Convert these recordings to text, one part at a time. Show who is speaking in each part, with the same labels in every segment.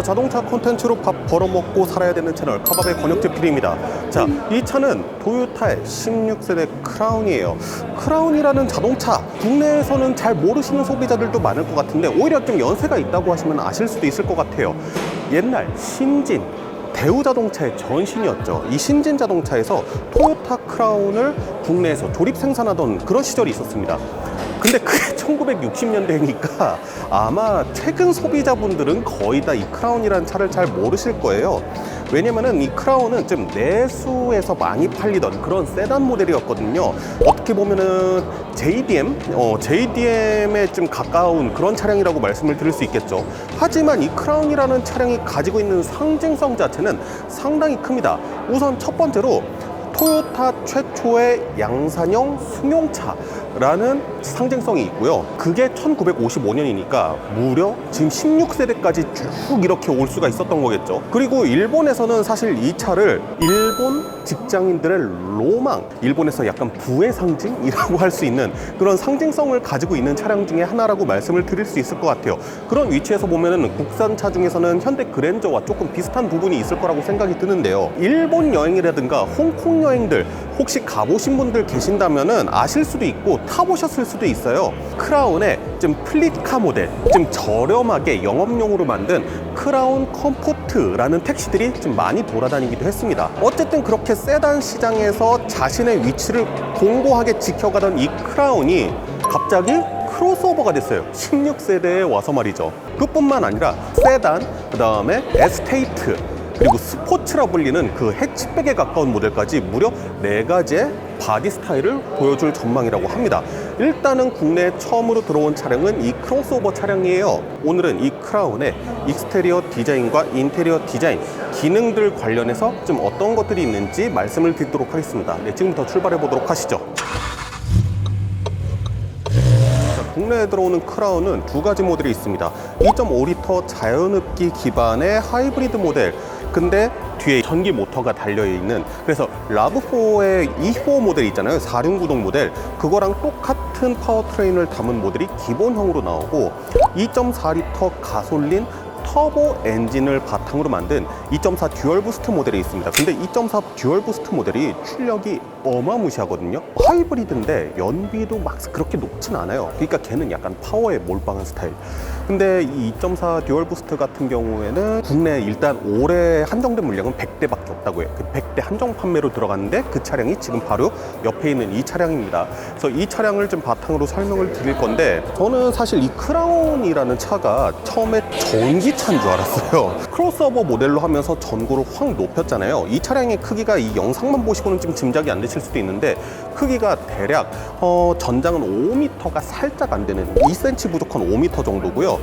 Speaker 1: 자동차 콘텐츠로 밥 벌어먹고 살아야 되는 채널 카밥의 권혁재필입니다. 자, 이 차는 토요타의 16세대 크라운이에요. 크라운이라는 자동차 국내에서는 잘 모르시는 소비자들도 많을 것 같은데 오히려 좀 연세가 있다고 하시면 아실 수도 있을 것 같아요. 옛날 신진 대우자동차의 전신이었죠. 이 신진 자동차에서 토요타 크라운을 국내에서 조립 생산하던 그런 시절이 있었습니다. 근데 그게 1960년대니까 아마 최근 소비자분들은 거의 다 이 크라운이라는 차를 잘 모르실 거예요. 왜냐면은 이 크라운은 좀 내수에서 많이 팔리던 그런 세단 모델이었거든요. 어떻게 보면은 JDM에 좀 가까운 그런 차량이라고 말씀을 드릴 수 있겠죠. 하지만 이 크라운이라는 차량이 가지고 있는 상징성 자체는 상당히 큽니다. 우선 첫 번째로 토요타 최초의 양산형 승용차라는 상징성이 있고요. 그게 1955년이니까 무려 지금 16세대까지 쭉 이렇게 올 수가 있었던 거겠죠. 그리고 일본에서는 사실 이 차를 일본 직장인들의 로망, 일본에서 약간 부의 상징이라고 할 수 있는 그런 상징성을 가지고 있는 차량 중에 하나라고 말씀을 드릴 수 있을 것 같아요. 그런 위치에서 보면은 국산차 중에서는 현대 그랜저와 조금 비슷한 부분이 있을 거라고 생각이 드는데요. 일본 여행이라든가 홍콩 여행들 혹시 가보신 분들 계신다면은 아실 수도 있고 타보셨을 수도 있어요. 크라운의 좀 플릿카 모델, 좀 저렴하게 영업용으로 만든 크라운 컴포트라는 택시들이 좀 많이 돌아다니기도 했습니다. 어쨌든 그렇게 세단 시장에서 자신의 위치를 공고하게 지켜가던 이 크라운이 갑자기 크로스오버가 됐어요. 16세대에 와서 말이죠. 그뿐만 아니라 세단, 그 다음에 에스테이트, 그리고 스포츠라 불리는 그 해치백에 가까운 모델까지 무려 4가지의 바디 스타일을 보여줄 전망이라고 합니다. 일단은 국내에 처음으로 들어온 차량은 이 크로스오버 차량이에요. 오늘은 이 크라운의 익스테리어 디자인과 인테리어 디자인, 기능들 관련해서 좀 어떤 것들이 있는지 말씀을 드리도록 하겠습니다. 네, 지금부터 출발해 보도록 하시죠. 국내에 들어오는 크라운은 2가지 모델이 있습니다. 2.5리터 자연흡기 기반의 하이브리드 모델, 근데 뒤에 전기 모터가 달려있는, 그래서 라브4의 2호 모델 있잖아요. 4륜구동 모델, 그거랑 똑같은 파워트레인을 담은 모델이 기본형으로 나오고 2.4리터 가솔린 터보 엔진을 바탕으로 만든 2.4 듀얼 부스트 모델이 있습니다. 근데 2.4 듀얼 부스트 모델이 출력이 어마무시하거든요. 하이브리드인데 연비도 막 그렇게 높진 않아요. 그러니까 걔는 약간 파워에 몰빵한 스타일. 근데 이 2.4 듀얼 부스트 같은 경우에는 국내에 일단 올해 한정된 물량은 100대밖에 없다고 해요. 그 100대 한정 판매로 들어갔는데 그 차량이 지금 바로 옆에 있는 이 차량입니다. 그래서 이 차량을 좀 바탕으로 설명을 드릴 건데, 저는 사실 이 크라운이라는 차가 처음에 전기차인 줄 알았어요. 크로스오버 모델로 하면서 전고를 확 높였잖아요. 이 차량의 크기가 이 영상만 보시고는 좀 짐작이 안 되실 수도 있는데, 크기가 대략 전장은 5m가 살짝 안 되는 2cm 부족한 5m 정도고요.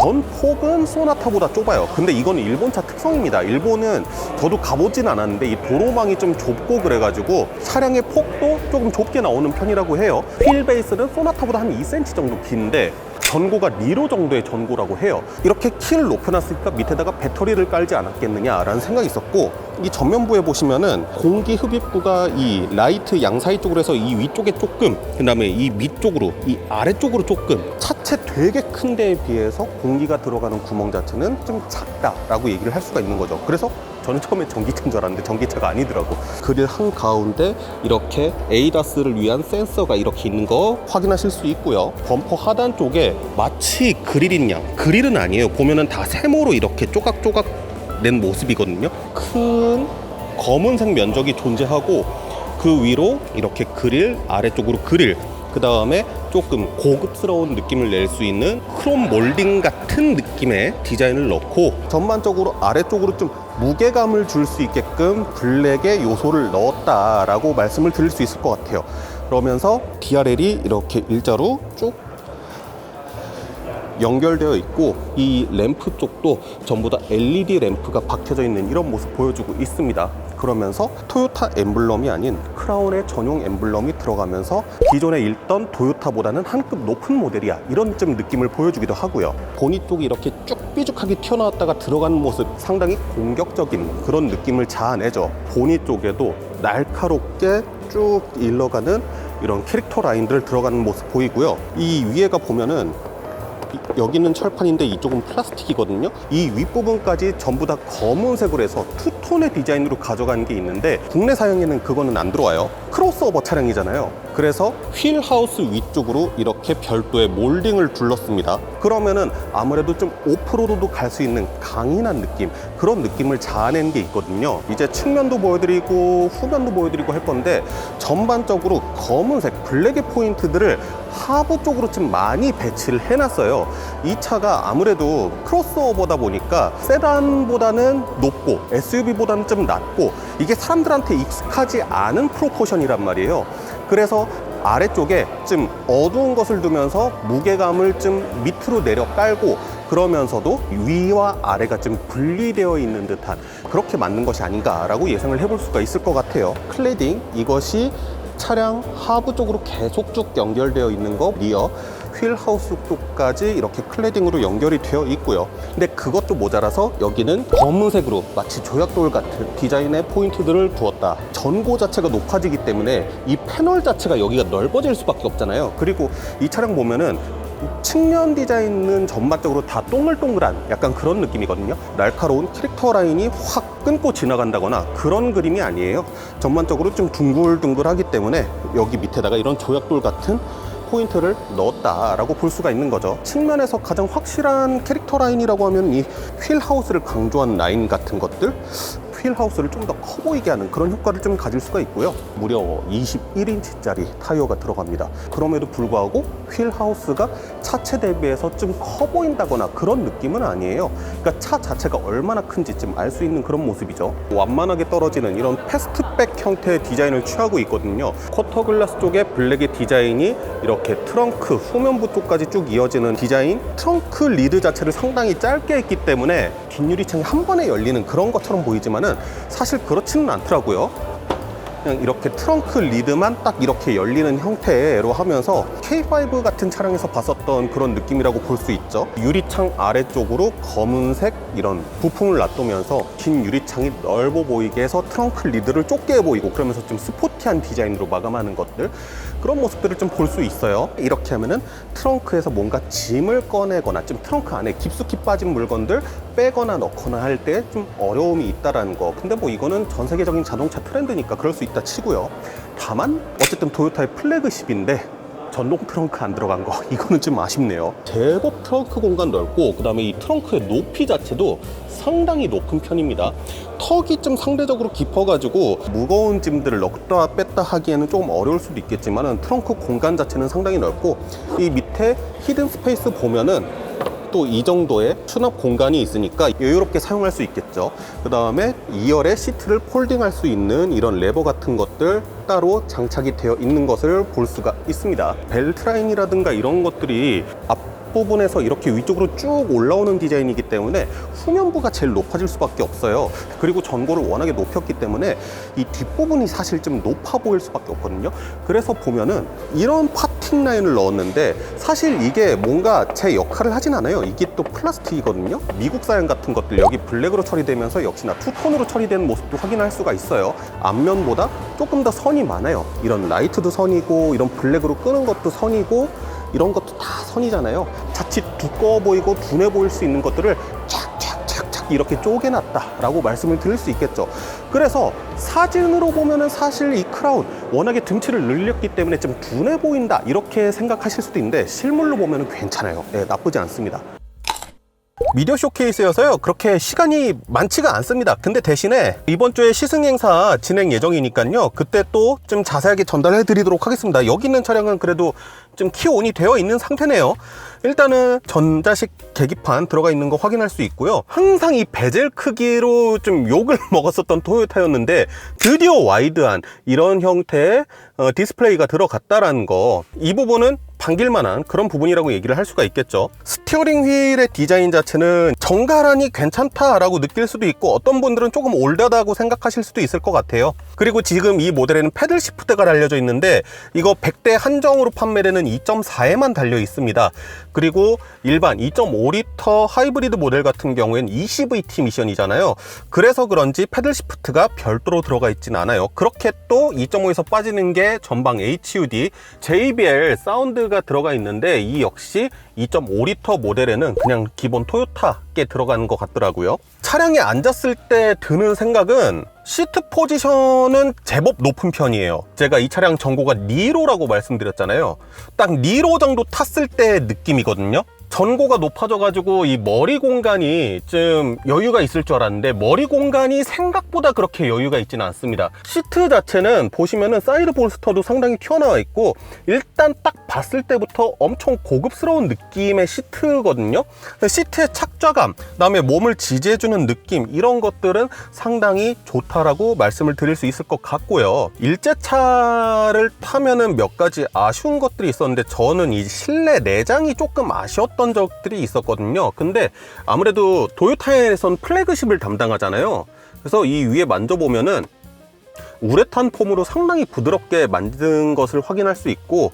Speaker 1: 전폭은 소나타보다 좁아요. 근데 이건 일본차 특성입니다. 일본은 저도 가보진 않았는데 이 도로망이 좀 좁고 그래가지고 차량의 폭도 조금 좁게 나오는 편이라고 해요. 휠 베이스는 소나타보다 한 2cm 정도 긴데 전고가 리로 정도의 전고라고 해요. 이렇게 키를 높여놨으니까 밑에다가 배터리를 깔지 않았겠느냐라는 생각이 있었고, 이 전면부에 보시면은 공기 흡입구가 이 라이트 양사이 쪽으로 해서 이 위쪽에 조금, 그 다음에 이 밑쪽으로, 이 아래쪽으로 조금, 차체 되게 큰 데에 비해서 공기가 들어가는 구멍 자체는 좀 작다라고 얘기를 할 수가 있는 거죠. 그래서 저는 처음에 전기차인 줄 알았는데 전기차가 아니더라고. 그릴 한가운데 이렇게 에이다스를 위한 센서가 이렇게 있는 거 확인하실 수 있고요. 범퍼 하단 쪽에 마치 그릴인 양, 그릴은 아니에요. 보면은 다 세모로 이렇게 조각조각 낸 모습이거든요. 큰 검은색 면적이 존재하고 그 위로 이렇게 그릴, 아래쪽으로 그릴, 그 다음에 조금 고급스러운 느낌을 낼 수 있는 크롬 몰딩 같은 느낌의 디자인을 넣고, 전반적으로 아래쪽으로 좀 무게감을 줄 수 있게끔 블랙의 요소를 넣었다라고 말씀을 드릴 수 있을 것 같아요. 그러면서 DRL이 이렇게 일자로 쭉 연결되어 있고, 이 램프 쪽도 전부 다 LED 램프가 박혀져 있는 이런 모습 보여주고 있습니다. 그러면서 토요타 엠블럼이 아닌 크라운의 전용 엠블럼이 들어가면서 기존에 있던 토요타보다는 한 급 높은 모델이야, 이런 좀 느낌을 보여주기도 하고요. 보닛 쪽이 이렇게 쭉 삐죽하게 튀어나왔다가 들어가는 모습, 상당히 공격적인 그런 느낌을 자아내죠. 보닛 쪽에도 날카롭게 쭉 일러가는 이런 캐릭터 라인들 들어가는 모습 보이고요. 이 위에가 보면은 여기는 철판인데 이쪽은 플라스틱이거든요. 이 윗부분까지 전부 다 검은색으로 해서 투톤의 디자인으로 가져간 게 있는데 국내 사양에는 그거는 안 들어와요. 크로스오버 차량이잖아요. 그래서 휠하우스 위쪽으로 이렇게 별도의 몰딩을 둘렀습니다. 그러면은 아무래도 좀 오프로드도 갈 수 있는 강인한 느낌, 그런 느낌을 자아낸 게 있거든요. 이제 측면도 보여드리고 후면도 보여드리고 할 건데, 전반적으로 검은색 블랙의 포인트들을 하부 쪽으로 좀 많이 배치를 해놨어요. 이 차가 아무래도 크로스오버다 보니까 세단보다는 높고 SUV보다는 좀 낮고, 이게 사람들한테 익숙하지 않은 프로포션이란 말이에요. 그래서 아래쪽에 좀 어두운 것을 두면서 무게감을 좀 밑으로 내려 깔고, 그러면서도 위와 아래가 좀 분리되어 있는 듯한, 그렇게 만든 것이 아닌가라고 예상을 해볼 수가 있을 것 같아요. 클래딩, 이것이 차량 하부 쪽으로 계속 쭉 연결되어 있는 거, 리어 휠하우스 쪽까지 이렇게 클래딩으로 연결이 되어 있고요. 근데 그것도 모자라서 여기는 검은색으로 마치 조약돌 같은 디자인의 포인트들을 두었다. 전고 자체가 높아지기 때문에 이 패널 자체가 여기가 넓어질 수밖에 없잖아요. 그리고 이 차량 보면은 측면 디자인은 전반적으로 다 동글동글한 약간 그런 느낌이거든요. 날카로운 캐릭터 라인이 확 끊고 지나간다거나 그런 그림이 아니에요. 전반적으로 좀 둥글둥글하기 때문에 여기 밑에다가 이런 조약돌 같은 포인트를 넣었다라고 볼 수가 있는 거죠. 측면에서 가장 확실한 캐릭터 라인이라고 하면 이 휠하우스를 강조한 라인 같은 것들, 휠하우스를 좀 더 커 보이게 하는 그런 효과를 좀 가질 수가 있고요. 무려 21인치짜리 타이어가 들어갑니다. 그럼에도 불구하고 휠하우스가 차체 대비해서 좀 커 보인다거나 그런 느낌은 아니에요. 그러니까 차 자체가 얼마나 큰지 좀 알 수 있는 그런 모습이죠. 완만하게 떨어지는 이런 패스트백 형태의 디자인을 취하고 있거든요. 쿼터 글라스 쪽에 블랙의 디자인이 이렇게 트렁크 후면부 쪽까지 쭉 이어지는 디자인, 트렁크 리드 자체를 상당히 짧게 했기 때문에 뒷유리창이 한 번에 열리는 그런 것처럼 보이지만은 사실 그렇지는 않더라고요. 그냥 이렇게 트렁크 리드만 딱 이렇게 열리는 형태로 하면서 K5 같은 차량에서 봤었던 그런 느낌이라고 볼 수 있죠. 유리창 아래쪽으로 검은색 이런 부품을 놔두면서 긴 유리창이 넓어 보이게 해서 트렁크 리드를 좁게 해 보이고, 그러면서 좀 스포티한 디자인으로 마감하는 것들, 그런 모습들을 좀 볼 수 있어요. 이렇게 하면은 트렁크에서 뭔가 짐을 꺼내거나 좀 트렁크 안에 깊숙이 빠진 물건들 빼거나 넣거나 할 때 좀 어려움이 있다라는 거. 근데 뭐 이거는 전 세계적인 자동차 트렌드니까 그럴 수 있다 치고요. 다만 어쨌든 토요타의 플래그십인데 전동 트렁크 안 들어간 거, 이거는 좀 아쉽네요. 제법 트렁크 공간 넓고, 그 다음에 이 트렁크의 높이 자체도 상당히 높은 편입니다. 턱이 좀 상대적으로 깊어가지고 무거운 짐들을 넣다 뺐다 하기에는 조금 어려울 수도 있겠지만 트렁크 공간 자체는 상당히 넓고, 이 밑에 히든 스페이스 보면은 또 이 정도의 수납 공간이 있으니까 여유롭게 사용할 수 있겠죠. 그 다음에 2열에 시트를 폴딩할 수 있는 이런 레버 같은 것들 따로 장착이 되어 있는 것을 볼 수가 있습니다. 벨트 라인이라든가 이런 것들이 앞부분에서 이렇게 위쪽으로 쭉 올라오는 디자인이기 때문에 후면부가 제일 높아질 수밖에 없어요. 그리고 전고를 워낙에 높였기 때문에 이 뒷부분이 사실 좀 높아 보일 수밖에 없거든요. 그래서 보면은 이런 파팅 라인을 넣었는데 사실 이게 뭔가 제 역할을 하진 않아요. 이게 또 플라스틱이거든요. 미국 사양 같은 것들 여기 블랙으로 처리되면서 역시나 투톤으로 처리되는 모습도 확인할 수가 있어요. 앞면보다 조금 더 선이 많아요. 이런 라이트도 선이고, 이런 블랙으로 끄는 것도 선이고, 이런 것도 다 선이잖아요. 자칫 두꺼워 보이고 둔해 보일 수 있는 것들을 쫙쫙쫙쫙 이렇게 쪼개놨다라고 말씀을 드릴 수 있겠죠. 그래서 사진으로 보면은 사실 이 크라운 워낙에 등치를 늘렸기 때문에 좀 둔해 보인다 이렇게 생각하실 수도 있는데, 실물로 보면은 괜찮아요. 네, 나쁘지 않습니다. 미디어 쇼케이스여서요 그렇게 시간이 많지가 않습니다. 근데 대신에 이번 주에 시승 행사 진행 예정이니까요, 그때 또 좀 자세하게 전달해 드리도록 하겠습니다. 여기 있는 차량은 그래도 좀 키온이 되어 있는 상태네요. 일단은 전자식 계기판 들어가 있는 거 확인할 수 있고요. 항상 이 베젤 크기로 좀 욕을 먹었었던 토요타였는데 드디어 와이드한 이런 형태의 디스플레이가 들어갔다라는 거, 이 부분은 반길만한 그런 부분이라고 얘기를 할 수가 있겠죠. 스티어링 휠의 디자인 자체는 정갈하니 괜찮다라고 느낄 수도 있고, 어떤 분들은 조금 올드하다고 생각하실 수도 있을 것 같아요. 그리고 지금 이 모델에는 패들 시프트가 달려져 있는데 이거 100대 한정으로 판매되는 2.4에만 달려 있습니다. 그리고 일반 2.5리터 하이브리드 모델 같은 경우에는 ECVT 미션이잖아요. 그래서 그런지 패들 시프트가 별도로 들어가 있진 않아요. 그렇게 또 2.5에서 빠지는 게 전방 HUD, JBL 사운드가 들어가 있는데 이 역시 2.5리터 모델에는 그냥 기본 토요타께 들어가는 것 같더라고요. 차량에 앉았을 때 드는 생각은 시트 포지션은 제법 높은 편이에요. 제가 이 차량 전고가 니로라고 말씀드렸잖아요. 딱 니로 정도 탔을 때 느낌이거든요. 전고가 높아져가지고 이 머리 공간이 좀 여유가 있을 줄 알았는데 머리 공간이 생각보다 그렇게 여유가 있지는 않습니다. 시트 자체는 보시면은 사이드 볼스터도 상당히 튀어나와 있고 일단 딱 봤을 때부터 엄청 고급스러운 느낌의 시트거든요. 시트의 착좌감, 그다음에 몸을 지지해주는 느낌, 이런 것들은 상당히 좋다라고 말씀을 드릴 수 있을 것 같고요. 일제차를 타면은 몇 가지 아쉬운 것들이 있었는데 저는 이 실내 내장이 조금 아쉬웠던 적들이 있었거든요. 근데 아무래도 도요타에선 플래그십을 담당하잖아요. 그래서 이 위에 만져보면은 우레탄 폼으로 상당히 부드럽게 만든 것을 확인할 수 있고,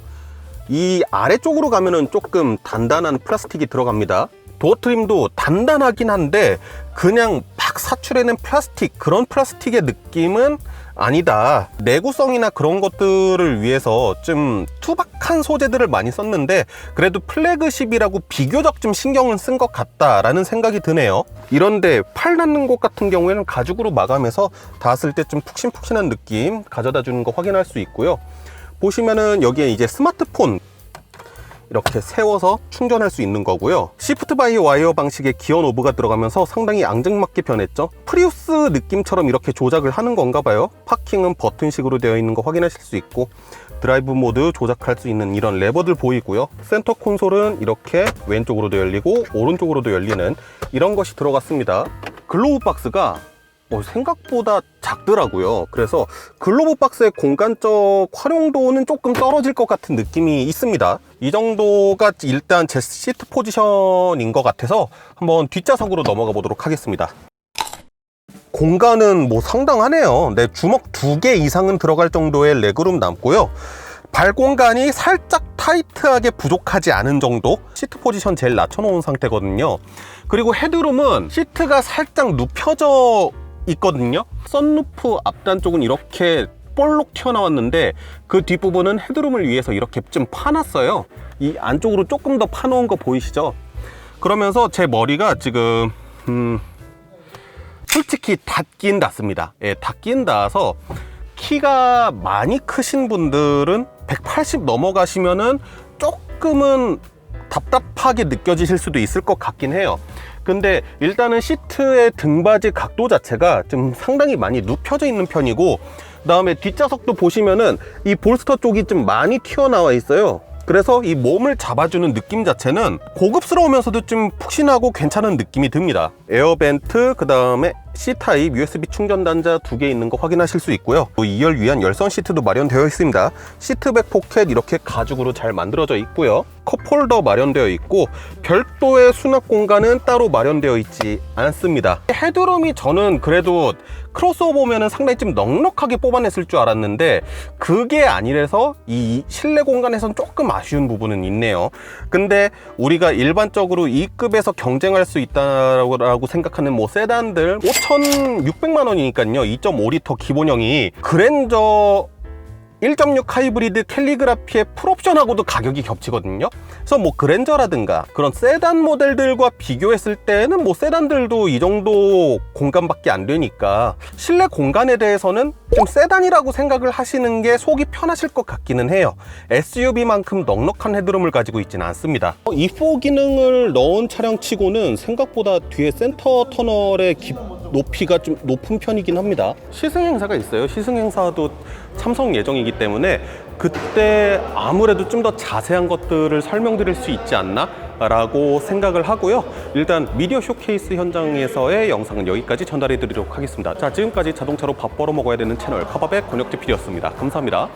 Speaker 1: 이 아래쪽으로 가면은 조금 단단한 플라스틱이 들어갑니다. 도어 트림도 단단하긴 한데 그냥 막 사출해낸 플라스틱, 그런 플라스틱의 느낌은 아니다. 내구성이나 그런 것들을 위해서 좀 투박한 소재들을 많이 썼는데 그래도 플래그십이라고 비교적 좀 신경을 쓴 것 같다라는 생각이 드네요. 이런데 팔 닿는 곳 같은 경우에는 가죽으로 마감해서 닿았을 때 좀 푹신푹신한 느낌 가져다 주는 거 확인할 수 있고요. 보시면은 여기에 이제 스마트폰 이렇게 세워서 충전할 수 있는 거고요. 시프트 바이 와이어 방식의 기어 노브가 들어가면서 상당히 앙증맞게 변했죠. 프리우스 느낌처럼 이렇게 조작을 하는 건가 봐요. 파킹은 버튼식으로 되어 있는 거 확인하실 수 있고, 드라이브 모드 조작할 수 있는 이런 레버들 보이고요. 센터 콘솔은 이렇게 왼쪽으로도 열리고 오른쪽으로도 열리는 이런 것이 들어갔습니다. 글로브 박스가 생각보다 작더라고요. 그래서 글로브 박스의 공간적 활용도는 조금 떨어질 것 같은 느낌이 있습니다. 이 정도가 일단 제 시트 포지션인 것 같아서 한번 뒷좌석으로 넘어가 보도록 하겠습니다. 공간은 상당하네요. 네, 주먹 2개 이상은 들어갈 정도의 레그룸 남고요. 발 공간이 살짝 타이트하게 부족하지 않은 정도, 시트 포지션 제일 낮춰놓은 상태거든요. 그리고 헤드룸은 시트가 살짝 눕혀져 있거든요. 썬루프 앞단 쪽은 이렇게 볼록 튀어나왔는데 그 뒷부분은 헤드룸을 위해서 이렇게 좀 파놨어요. 이 안쪽으로 조금 더 파놓은 거 보이시죠? 그러면서 제 머리가 지금 솔직히 닿긴 닿습니다. 예, 닿긴 닿아서 키가 많이 크신 분들은 180 넘어가시면은 조금은 답답하게 느껴지실 수도 있을 것 같긴 해요. 근데 일단은 시트의 등받이 각도 자체가 좀 상당히 많이 눕혀져 있는 편이고, 그 다음에 뒷좌석도 보시면은 이 볼스터 쪽이 좀 많이 튀어나와 있어요. 그래서 이 몸을 잡아주는 느낌 자체는 고급스러우면서도 좀 푹신하고 괜찮은 느낌이 듭니다. 에어벤트, 그 다음에 C타입 USB 충전 단자 2개 있는 거 확인하실 수 있고요. 2열 위안 열선 시트도 마련되어 있습니다. 시트백 포켓 이렇게 가죽으로 잘 만들어져 있고요. 컵홀더 마련되어 있고 별도의 수납 공간은 따로 마련되어 있지 않습니다. 헤드룸이 저는 그래도 크로스오버 보면은 상당히 좀 넉넉하게 뽑아냈을 줄 알았는데 그게 아니라서 이 실내 공간에선 조금 아쉬운 부분은 있네요. 근데 우리가 일반적으로 이 급에서 경쟁할 수 있다라고 생각하는 세단들 5,600만 원이니까요. 2.5리터 기본형이 그랜저 1.6 하이브리드 캘리그라피의 풀옵션하고도 가격이 겹치거든요. 그래서 그랜저라든가 그런 세단 모델들과 비교했을 때는 세단들도 이 정도 공간밖에 안 되니까 실내 공간에 대해서는 좀 세단이라고 생각을 하시는 게 속이 편하실 것 같기는 해요. SUV만큼 넉넉한 헤드룸을 가지고 있지는 않습니다. E4 기능을 넣은 차량 치고는 생각보다 뒤에 센터 터널의 높이가 좀 높은 편이긴 합니다. 시승 행사가 있어요. 시승 행사도 참석 예정이기 때문에 그때 아무래도 좀 더 자세한 것들을 설명드릴 수 있지 않나 라고 생각을 하고요. 일단 미디어 쇼케이스 현장에서의 영상은 여기까지 전달해 드리도록 하겠습니다. 자, 지금까지 자동차로 밥 벌어 먹어야 되는 채널 카밥의 권혁재 PD였습니다. 감사합니다.